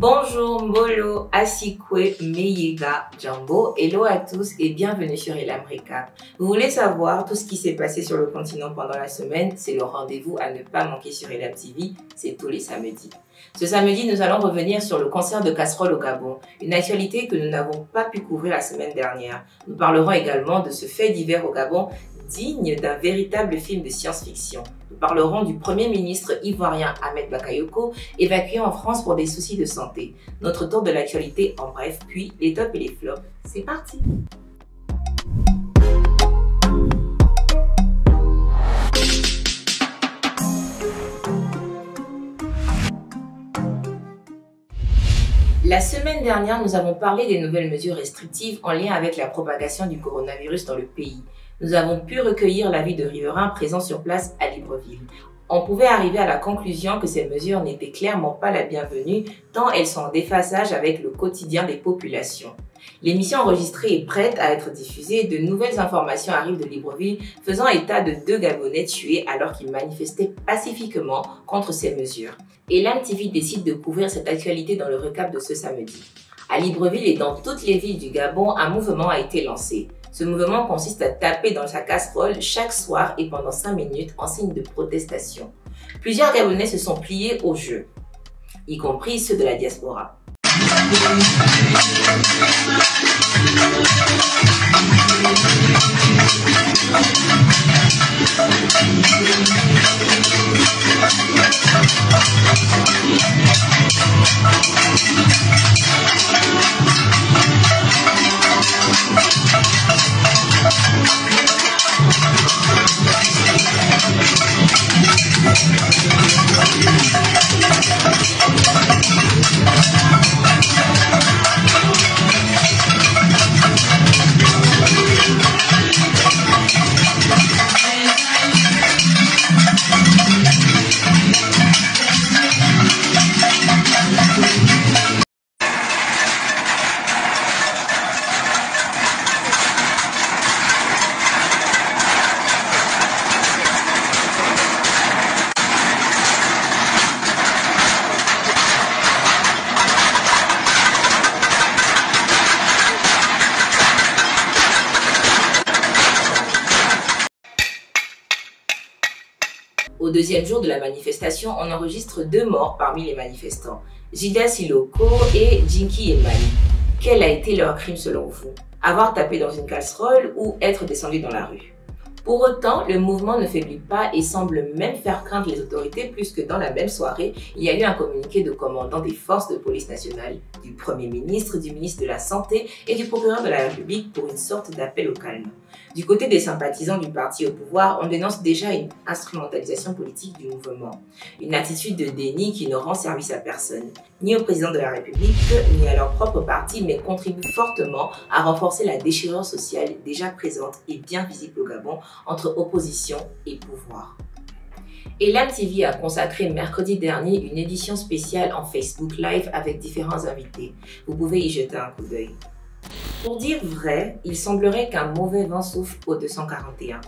Bonjour Mbolo, Asikwe, Meyega, Jambo, hello à tous et bienvenue sur Elam Recap. Vous voulez savoir tout ce qui s'est passé sur le continent pendant la semaine? C'est le rendez-vous à ne pas manquer sur Elam TV, c'est tous les samedis. Ce samedi, nous allons revenir sur le concert de casseroles au Gabon, une actualité que nous n'avons pas pu couvrir la semaine dernière. Nous parlerons également de ce fait divers au Gabon, digne d'un véritable film de science-fiction. Nous parlerons du Premier ministre ivoirien Ahmed Bakayoko, évacué en France pour des soucis de santé. Notre tour de l'actualité en bref, puis les tops et les flops. C'est parti! La semaine dernière, nous avons parlé des nouvelles mesures restrictives en lien avec la propagation du coronavirus dans le pays. Nous avons pu recueillir l'avis de riverains présents sur place à Libreville. On pouvait arriver à la conclusion que ces mesures n'étaient clairement pas la bienvenue, tant elles sont en déphasage avec le quotidien des populations. L'émission enregistrée est prête à être diffusée. De nouvelles informations arrivent de Libreville faisant état de 2 Gabonais tués alors qu'ils manifestaient pacifiquement contre ces mesures. Elam TV décide de couvrir cette actualité dans le recap de ce samedi. À Libreville et dans toutes les villes du Gabon, un mouvement a été lancé. Ce mouvement consiste à taper dans sa casserole chaque soir et pendant 5 minutes en signe de protestation. Plusieurs Gabonais se sont pliés au jeu, y compris ceux de la diaspora. Au deuxième jour de la manifestation, on enregistre 2 morts parmi les manifestants, Jida Siloko et Jinky Emani. Quel a été leur crime selon vous? Avoir tapé dans une casserole ou être descendu dans la rue? Pour autant, le mouvement ne faiblit pas et semble même faire craindre les autorités puisque dans la même soirée, il y a eu un communiqué de commandant des forces de police nationale, du Premier ministre, du ministre de la Santé et du procureur de la République pour une sorte d'appel au calme. Du côté des sympathisants du parti au pouvoir, on dénonce déjà une instrumentalisation politique du mouvement. Une attitude de déni qui ne rend service à personne, ni au président de la République, ni à leur propre parti, mais contribue fortement à renforcer la déchirure sociale déjà présente et bien visible au Gabon entre opposition et pouvoir. Elam TV a consacré mercredi dernier une édition spéciale en Facebook Live avec différents invités. Vous pouvez y jeter un coup d'œil. Pour dire vrai, il semblerait qu'un mauvais vent souffle au 241.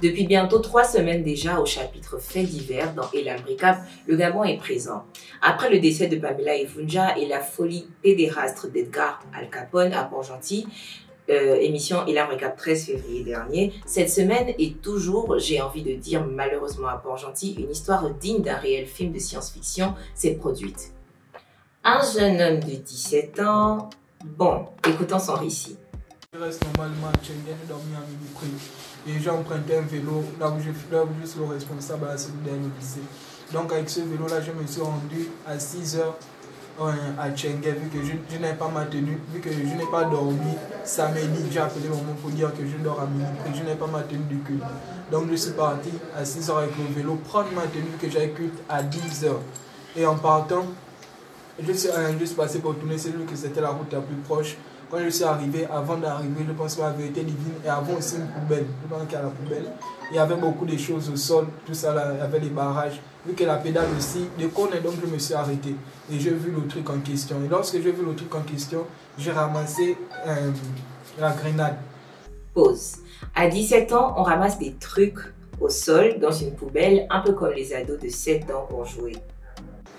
Depuis bientôt 3 semaines déjà au chapitre Faits divers dans Elam Recap, le Gabon est présent. Après le décès de Pamela Efunja et la folie pédérastre d'Edgar Al Capone à Port-Gentil, émission Elam Recap 13 février dernier, cette semaine est toujours, j'ai envie de dire malheureusement à Port-Gentil, une histoire digne d'un réel film de science-fiction s'est produite. Un jeune homme de 17 ans... Bon, écoutons son récit. Je reste normalement à Schengen, dormi à Mimipri. Et j'ai emprunté un vélo là où je suis le responsable à la cellule d'un lycée. Donc avec ce vélo-là, je me suis rendu à 6 h à Schengen, vu que je n'ai pas ma tenue, vu que je n'ai pas dormi samedi. J'ai appelé maman pour dire que je dors à Mimipri, je n'ai pas ma tenue du culte. Donc je suis parti à 6 h avec le vélo, prendre ma tenue que j'avais culte à 10 h. Et en partant, je suis juste passé pour tourner, c'est lui que c'était la route la plus proche. Quand je suis arrivé, avant d'arriver, je pense que la vérité divine, et avant aussi une poubelle. Je pense qu'il y a la poubelle. Il y avait beaucoup de choses au sol, tout ça là, il y avait des barrages. Vu que la pédale aussi déconne, donc je me suis arrêté. Et j'ai vu le truc en question. Et lorsque j'ai vu le truc en question, j'ai ramassé la grenade. Pause. À 17 ans, on ramasse des trucs au sol, dans une poubelle, un peu comme les ados de 7 ans pour jouer.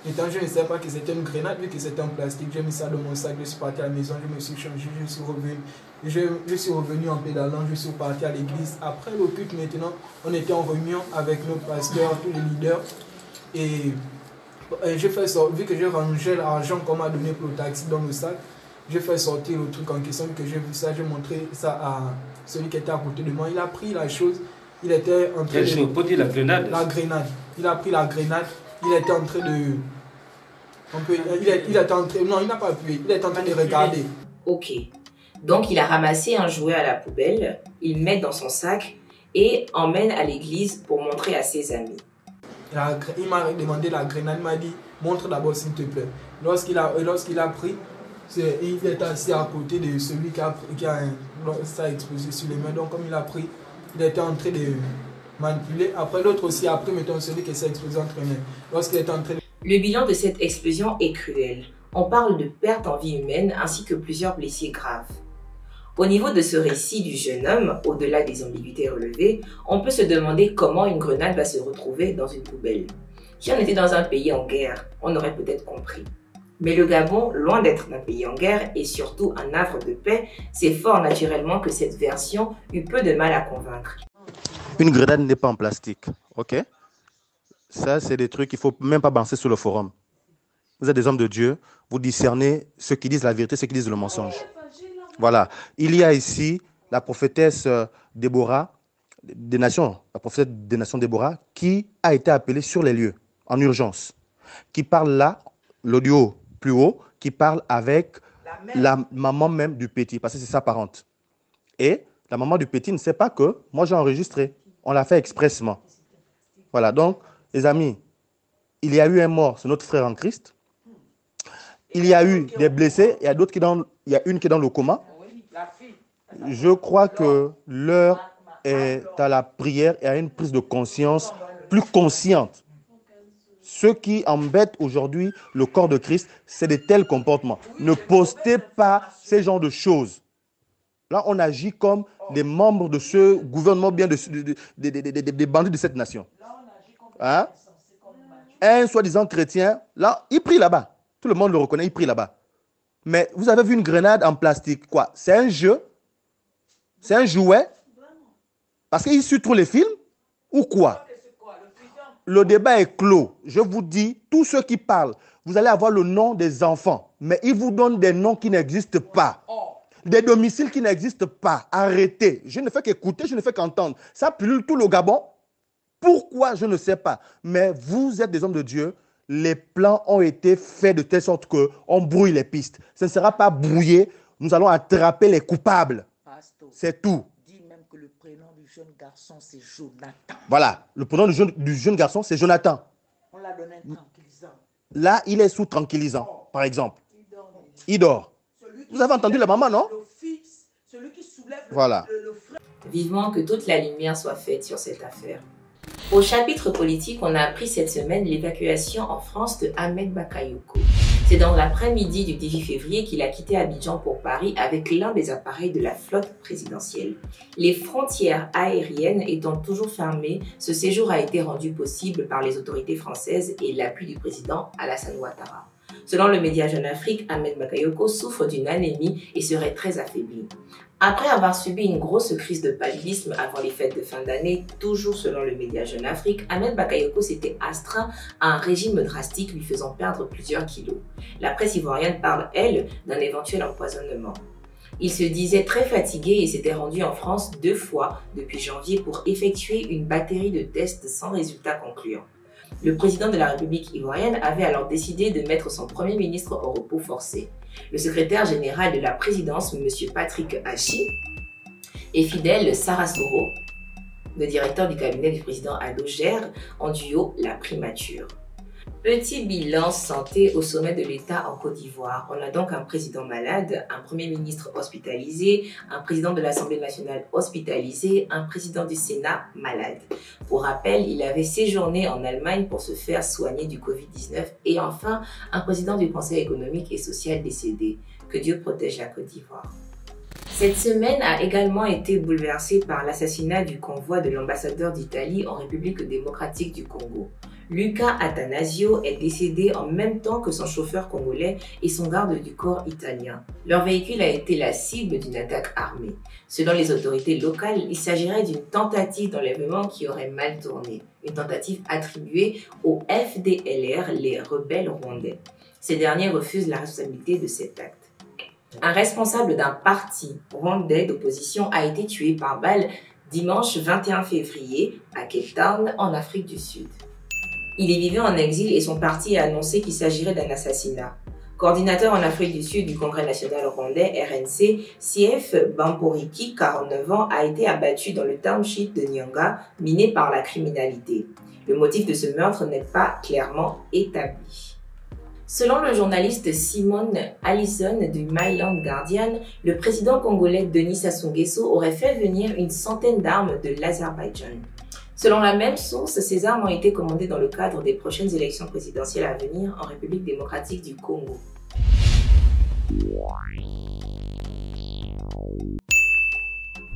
Étant, je ne savais pas que c'était une grenade, vu que c'était en plastique. J'ai mis ça dans mon sac, je suis parti à la maison, je me suis changé, je suis revenu. Je suis revenu en pédalant, je suis parti à l'église. Après le culte, maintenant, on était en réunion avec notre pasteur, tous les leaders. Et j'ai fait sortir, vu que j'ai rangé l'argent qu'on m'a donné pour le taxi dans le sac, j'ai fait sortir le truc en question, que j'ai vu ça, j'ai montré ça à celui qui était à côté de moi. Il a pris la chose, il était en train de... Pour dire la grenade. La grenade. Il a pris la grenade, il était en train de... il était en train... Non, il n'a pas appuyé, il était en train de regarder. Ok. Donc il a ramassé un jouet à la poubelle, il met dans son sac et emmène à l'église pour montrer à ses amis. Il m'a demandé la grenade, il m'a dit montre d'abord s'il te plaît. Lorsqu'il a pris, il est assis à côté de celui qui a ça explosé sur les mains. Donc comme il a pris, il était en train de manipuler. Après l'autre aussi a pris, mettons celui qui s'est explosé entre les mains. Lorsqu'il était en train de... Le bilan de cette explosion est cruel. On parle de pertes en vie humaine ainsi que plusieurs blessés graves. Au niveau de ce récit du jeune homme, au-delà des ambiguïtés relevées, on peut se demander comment une grenade va se retrouver dans une poubelle. Si on était dans un pays en guerre, on aurait peut-être compris. Mais le Gabon, loin d'être un pays en guerre et surtout un havre de paix, c'est fort naturellement que cette version eut peu de mal à convaincre. Une grenade n'est pas en plastique, ok? Ça, c'est des trucs qu'il ne faut même pas balancer sur le forum. Vous êtes des hommes de Dieu, vous discernez ceux qui disent la vérité, ceux qui disent le mensonge. Voilà. Il y a ici la prophétesse Déborah, la prophétesse des nations Déborah, qui a été appelée sur les lieux, en urgence, qui parle là, l'audio plus haut, qui parle avec la maman même du petit, parce que c'est sa parente. Et la maman du petit ne sait pas que moi j'ai enregistré. On l'a fait expressement. Voilà, donc, les amis, il y a eu un mort, c'est notre frère en Christ. Il y a eu des blessés, il y a d'autres il y a une qui est dans le coma. Je crois que l'heure est à la prière et à une prise de conscience plus consciente. Ce qui embête aujourd'hui le corps de Christ, c'est de tels comportements. Ne postez pas ces genres de choses. Là, on agit comme des membres de ce gouvernement, bien des bandits de cette nation. Hein? Un soi-disant chrétien, là, il prie là-bas. Tout le monde le reconnaît, il prie là-bas. Mais vous avez vu une grenade en plastique, quoi? C'est un jeu? C'est un jouet? Parce qu'il suit trop les films? Ou quoi? Le débat est clos. Je vous dis, tous ceux qui parlent, vous allez avoir le nom des enfants. Mais ils vous donnent des noms qui n'existent pas. Des domiciles qui n'existent pas. Arrêtez. Je ne fais qu'écouter, je ne fais qu'entendre. Ça pullule tout le Gabon. Pourquoi? Je ne sais pas. Mais vous êtes des hommes de Dieu. Les plans ont été faits de telle sorte qu'on brouille les pistes. Ce ne sera pas brouillé. Nous allons attraper les coupables. C'est tout. Dis même que le prénom du jeune garçon, c'est Jonathan. Voilà. Le prénom du jeune garçon, c'est Jonathan. On l'a donné un tranquillisant. Là, il est sous tranquillisant, par exemple. Il dort. Vous avez entendu la maman, non? Le fils, celui qui soulève voilà. Le frère. Vivement que toute la lumière soit faite sur cette affaire. Au chapitre politique, on a appris cette semaine l'évacuation en France de Ahmed Bakayoko. C'est dans l'après-midi du 18 février qu'il a quitté Abidjan pour Paris avec l'un des appareils de la flotte présidentielle. Les frontières aériennes étant toujours fermées, ce séjour a été rendu possible par les autorités françaises et l'appui du président Alassane Ouattara. Selon le média Jeune Afrique, Ahmed Bakayoko souffre d'une anémie et serait très affaibli. Après avoir subi une grosse crise de paludisme avant les fêtes de fin d'année, toujours selon le média Jeune Afrique, Ahmed Bakayoko s'était astreint à un régime drastique lui faisant perdre plusieurs kilos. La presse ivoirienne parle, elle, d'un éventuel empoisonnement. Il se disait très fatigué et s'était rendu en France 2 fois depuis janvier pour effectuer une batterie de tests sans résultat concluant. Le président de la République ivoirienne avait alors décidé de mettre son premier ministre au repos forcé. Le secrétaire général de la présidence, M. Patrick Hachi, et Fidel Sarasoro, le directeur du cabinet du président Ado, gèrent en duo la primature. Petit bilan santé au sommet de l'État en Côte d'Ivoire. On a donc un président malade, un premier ministre hospitalisé, un président de l'Assemblée nationale hospitalisé, un président du Sénat malade. Pour rappel, il avait séjourné en Allemagne pour se faire soigner du Covid-19 et enfin, un président du Conseil économique et social décédé. Que Dieu protège la Côte d'Ivoire. Cette semaine a également été bouleversée par l'assassinat du convoi de l'ambassadeur d'Italie en République démocratique du Congo. Luca Attanasio est décédé en même temps que son chauffeur congolais et son garde du corps italien. Leur véhicule a été la cible d'une attaque armée. Selon les autorités locales, il s'agirait d'une tentative d'enlèvement qui aurait mal tourné, une tentative attribuée au FDLR, les rebelles rwandais. Ces derniers refusent la responsabilité de cet acte. Un responsable d'un parti rwandais d'opposition a été tué par balle dimanche 21 février à Cape Town, en Afrique du Sud. Il est vivant en exil et son parti a annoncé qu'il s'agirait d'un assassinat. Coordinateur en Afrique du Sud du Congrès national rwandais, RNC, Sief Bamporiki, 49 ans, a été abattu dans le township de Nyanga, miné par la criminalité. Le motif de ce meurtre n'est pas clairement établi. Selon le journaliste Simon Allison du Myland Guardian, le président congolais Denis Sassou Nguesso aurait fait venir une centaine d'armes de l'Azerbaïdjan. Selon la même source, ces armes ont été commandées dans le cadre des prochaines élections présidentielles à venir en République démocratique du Congo.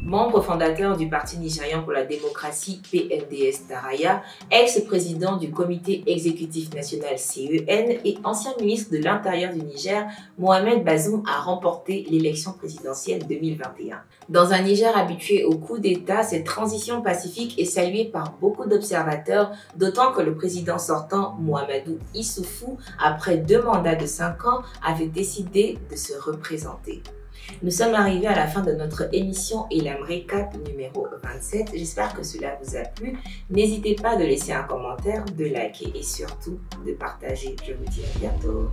Membre fondateur du Parti nigérian pour la démocratie PNDS Taraya, ex-président du comité exécutif national CEN et ancien ministre de l'Intérieur du Niger, Mohamed Bazoum a remporté l'élection présidentielle 2021. Dans un Niger habitué au coup d'État, cette transition pacifique est saluée par beaucoup d'observateurs, d'autant que le président sortant, Mahamadou Issoufou, après 2 mandats de 5 ans, avait décidé de se représenter. Nous sommes arrivés à la fin de notre émission Elam Recap numéro 27. J'espère que cela vous a plu. N'hésitez pas de laisser un commentaire, de liker et surtout de partager. Je vous dis à bientôt.